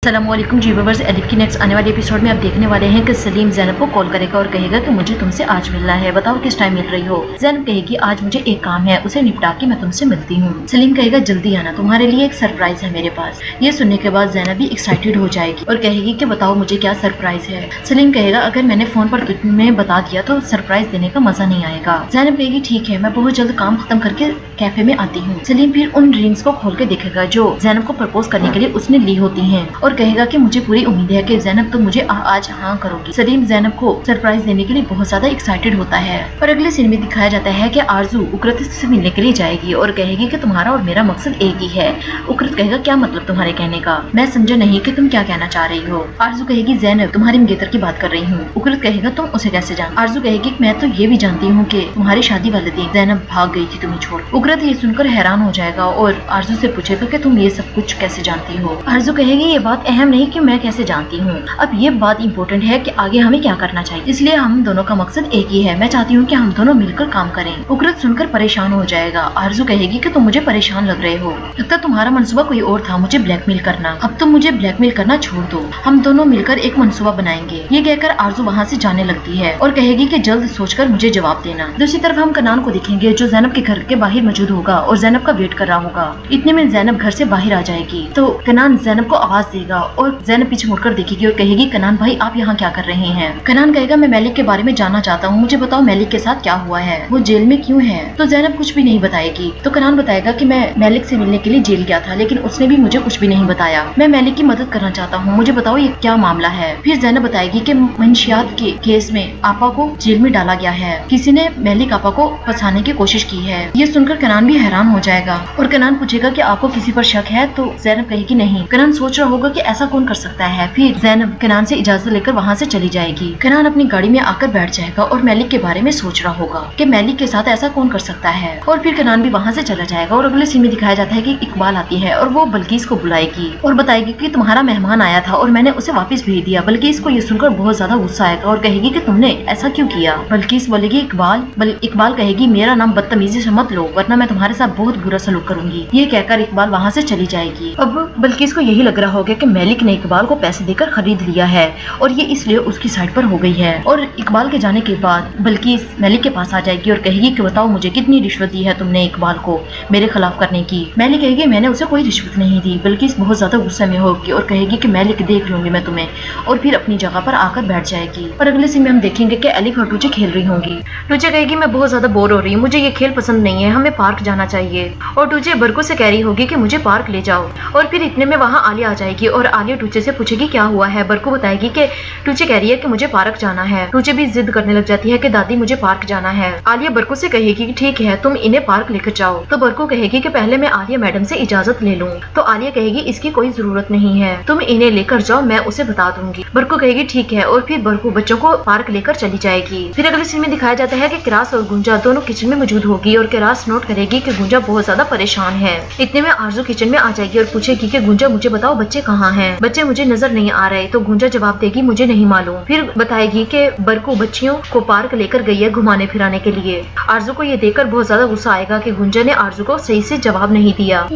अस्सलामुअलैकुम जी viewers, elif की next आने वाले एपिसोड में आप देखने वाले हैं कि सलीम ज़ैनब को कॉल करेगा और कहेगा कि मुझे तुमसे आज मिलना है, बताओ किस टाइम मिल रही हो। ज़ैनब कहेगी आज मुझे एक काम है, उसे निपटा के मैं तुमसे मिलती हूँ। सलीम कहेगा जल्दी आना, तुम्हारे लिए एक सरप्राइज है मेरे पास। ये सुनने के बाद ज़ैनब भी एक्साइटेड हो जाएगी और कहेगी कि बताओ मुझे क्या सरप्राइज है। सलीम कहेगा अगर मैंने फोन पर तुम्हें बता दिया तो सरप्राइज देने का मजा नहीं आएगा। ज़ैनब कहेगी ठीक है, मैं बहुत जल्द काम खत्म करके कैफे में आती हूँ। सलीम फिर उन रिंग्स को खोल के देखेगा जो ज़ैनब को प्रपोज करने के लिए उसने ली होती हैं और कहेगा कि मुझे पूरी उम्मीद है कि ज़ैनब तो मुझे आज हाँ करोगी। सलीम ज़ैनब को सरप्राइज देने के लिए बहुत ज्यादा एक्साइटेड होता है। और अगले सीन में दिखाया जाता है कि आरजू उकरत से मिलने के लिए जाएगी और कहेगी कि तुम्हारा और मेरा मकसद एक ही है। उकरत कहेगा क्या मतलब तुम्हारे कहने का, मैं समझा नहीं कि तुम क्या कहना चाह रही हो। आरजू कहेगी ज़ैनब तुम्हारी मंगेतर की बात कर रही हूँ। उकरत कहेगा तुम उसे कैसे जान। आरजू कहेगी मैं तो ये भी जानती हूँ कि तुम्हारी शादी वाले दिन ज़ैनब भाग गई थी तुम्हें छोड़। उकरत ये सुनकर हैरान हो जाएगा और आरजू से पूछेगा कि तुम ये सब कुछ कैसे जानती हो। आरजू कहेगी ये बात अहम नहीं कि मैं कैसे जानती हूँ, अब ये बात इम्पोर्टेंट है कि आगे हमें क्या करना चाहिए, इसलिए हम दोनों का मकसद एक ही है। मैं चाहती हूँ कि हम दोनों मिलकर काम करें। उकरत सुनकर परेशान हो जाएगा। आरजू कहेगी कि तुम मुझे परेशान लग रहे हो, लगता तुम्हारा मंसूबा कोई और था, मुझे ब्लैकमेल करना। अब तुम मुझे ब्लैकमेल करना छोड़ दो, हम दोनों मिलकर एक मंसूबा बनाएंगे। ये कहकर आरजू वहाँ से जाने लगती है और कहेगी कि जल्द सोचकर मुझे जवाब देना। दूसरी तरफ हम कनान को देखेंगे जो ज़ैनब के घर के बाहर मौजूद होगा और ज़ैनब का वेट कर रहा होगा। इतने में ज़ैनब घर से बाहर आ जाएगी तो कनान ज़ैनब को आवाज देगा और ज़ैनब पीछे मुड़कर देखेगी और कहेगी कनान भाई आप यहाँ क्या कर रहे हैं। कनान कहेगा मैं मेलिक के बारे में जानना चाहता हूँ, मुझे बताओ मेलिक के साथ क्या हुआ है, वो जेल में क्यों है। तो ज़ैनब कुछ भी नहीं बताएगी। तो कनान बताएगा कि मैं मेलिक से मिलने के लिए जेल गया था लेकिन उसने भी मुझे कुछ भी नहीं बताया, मैं मेलिक की मदद करना चाहता हूँ, मुझे बताओ ये क्या मामला है। फिर ज़ैनब बताएगी कि मंशियात के केस में आपा को जेल में डाला गया है, किसी ने मेलिक आपा को फंसाने की कोशिश की है। ये सुनकर कनान भी हैरान हो जाएगा और कनान पूछेगा कि आपको किसी पर शक है। तो ज़ैनब कहेगी नहीं। कनान सोच रहा होगा कि ऐसा कौन कर सकता है। फिर ज़ैनब कनान से इजाजत लेकर वहाँ से चली जाएगी। कनान अपनी गाड़ी में आकर बैठ जाएगा और मेलिक के बारे में सोच रहा होगा कि मेलिक के साथ ऐसा कौन कर सकता है। और फिर कनान भी वहाँ से चला जाएगा और अगले सीन में दिखाया जाता है कि इकबाल आती है और वो बल्कीस को बुलाएगी और बताएगी कि तुम्हारा मेहमान आया था और मैंने उसे वापस भेज दिया। बल्कीस को ये सुनकर बहुत ज्यादा गुस्सा आएगा और कहेगी कि तुमने ऐसा क्यों किया। बल्कीस बोलेगी इकबाल कहेगी मेरा नाम बदतमीजी से मत लो वरना मैं तुम्हारे साथ बहुत बुरा सलूक करूंगी। ये कहकर इकबाल वहाँ से चली जाएगी। अब बल्कीस को यही लग रहा होगा कि मेलिक ने इकबाल को पैसे देकर खरीद लिया है और ये इसलिए उसकी साइड पर हो गई है। और इकबाल के जाने के बाद बल्कीस मेलिक के पास आ जाएगी और कहेगी कि बताओ मुझे कितनी रिश्वत दी है तुमने इकबाल को मेरे खिलाफ करने की। मेलिक कहेगी मैंने उसे कोई रिश्वत नहीं दी। बल्कीस बहुत ज्यादा गुस्से में होगी और कहेगी कि मेलिक देख लूंगी मैं तुम्हें, और फिर अपनी जगह पर आकर बैठ जाएगी। और अगले सीन में हम देखेंगे कि एलिफ और टूचे खेल रही होंगी। टूचे कहेगी मैं बहुत ज्यादा बोर हो रही हूँ, मुझे ये खेल पसंद नहीं है, हमें पार्क जाना चाहिए। और टूचे बरकू से कह रही होगी कि मुझे पार्क ले जाओ। और फिर इतने में वहाँ आलिया आ जाएगी और आलिया टूचे से पूछेगी क्या हुआ है। बरकू बताएगी कि टूचे कह रही है कि मुझे पार्क जाना है। टूचे भी जिद करने लग जाती है कि दादी मुझे पार्क जाना है। आलिया बरकू से कहेगी कि ठीक है तुम इन्हें पार्क लेकर जाओ। तो बरकू कहेगी कि पहले मैं आलिया मैडम से इजाजत ले लूं। तो आलिया कहेगी इसकी कोई जरूरत नहीं है, तुम इन्हें लेकर जाओ, मैं उसे बता दूंगी। बरकू कहेगी ठीक है और फिर बरकू बच्चों को पार्क लेकर चली जाएगी। फिर अगले सीन में दिखाया जाता है कि किरास और गुंजा दोनों किचन में मौजूद होगी और किरास नोट करेगी कि गुंजा बहुत ज्यादा परेशान है। इतने में आरजू किचन में आ जाएगी और पूछेगी कि गुंजा मुझे बताओ बच्चे कहाँ हैं, बच्चे मुझे नजर नहीं आ रहे। तो गुंजा जवाब देगी मुझे नहीं मालूम। फिर बताएगी कि बरकू बच्चियों को पार्क लेकर गई है घुमाने फिराने के लिए। आरजू को ये देखकर बहुत ज्यादा गुस्सा आएगा कि गुंजा ने आरजू को सही से जवाब नहीं दिया।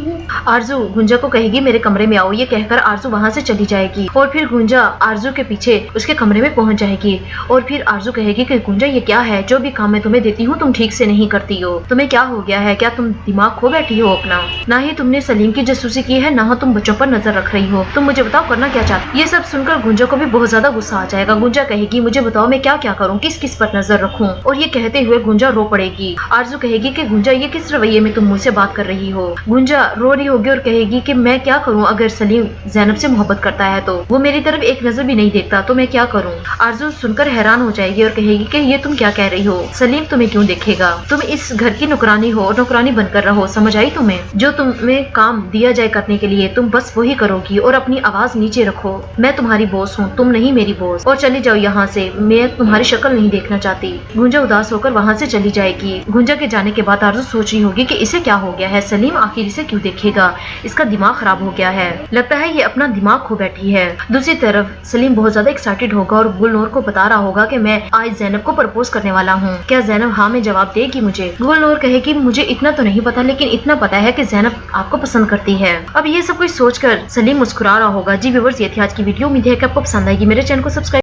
आरजू गुंजा को कहेगी मेरे कमरे में आओ। ये कहकर आरजू वहाँ से चली जाएगी और फिर गुंजा आरजू के पीछे उसके कमरे में पहुंच जाएगी। और फिर आरजू कहेगी कि गुंजा ये क्या है, जो भी काम मैं तुम्हें देती हूँ तुम ठीक से नहीं करती हो, तुम्हें क्या हो गया है, क्या तुम दिमाग खो बैठी हो अपना, ना ही तुमने सलीम की जासूसी की है ना तुम बच्चों पर नजर रख रही हो, तुम मुझे बताओ करना क्या चाहती। ये सब सुनकर गुंजा को भी बहुत ज्यादा गुस्सा आ जाएगा। गुंजा कहेगी मुझे बताओ मैं क्या क्या करूँ, किस किस पर नजर रखूं। और ये कहते हुए गुंजा रो पड़ेगी। आरजू कहेगी कि गुंजा ये किस रवैये में तुम मुझसे बात कर रही हो। गुंजा रो रही होगी और कहेगी कि मैं क्या करूँ, अगर सलीम ज़ैनब से मोहब्बत करता है तो वो मेरी तरफ एक नजर भी नहीं देखता, तो मैं क्या करूँ। आरजू सुनकर हैरान हो जाएगी और कहेगी कि ये तुम क्या कह रही हो, सलीम तुम्हें क्यों देखेगा, तुम इस घर की नौकरानी हो और नौकरानी बनकर रहो, समझ आई तुम्हें। जो तुम्हें काम दिया जाए करने के लिए तुम बस वही करोगी और अपनी आवाज नीचे रखो। मैं तुम्हारी बॉस हूँ, तुम नहीं मेरी बॉस, और चली जाओ यहाँ से, मैं तुम्हारी शक्ल नहीं देखना चाहती। गुंजा उदास होकर वहाँ से चली जाएगी। गुंजा के जाने के बाद आरजू सोच रही होगी कि इसे क्या हो गया है, सलीम आखिर इसे क्यों देखेगा, इसका दिमाग खराब हो गया है, लगता है ये अपना दिमाग खो बैठी है। दूसरी तरफ सलीम बहुत ज्यादा एक्साइटेड होगा और गुलनूर को बता रहा होगा कि मैं आज ज़ैनब को प्रपोज करने वाला हूँ, क्या ज़ैनब हाँ में जवाब देगी मुझे। गुलनूर कहेगी मुझे इतना तो नहीं पता लेकिन इतना पता है कि ज़ैनब आपको पसंद करती है। अब ये सब कुछ सोचकर सलीम मुस्कुरा रहा होगा। जी व्यूअर्स, ये थी आज की वीडियो। उम्मीद है कि आपको पसंद आएगी। मेरे चैनल को सब्सक्राइब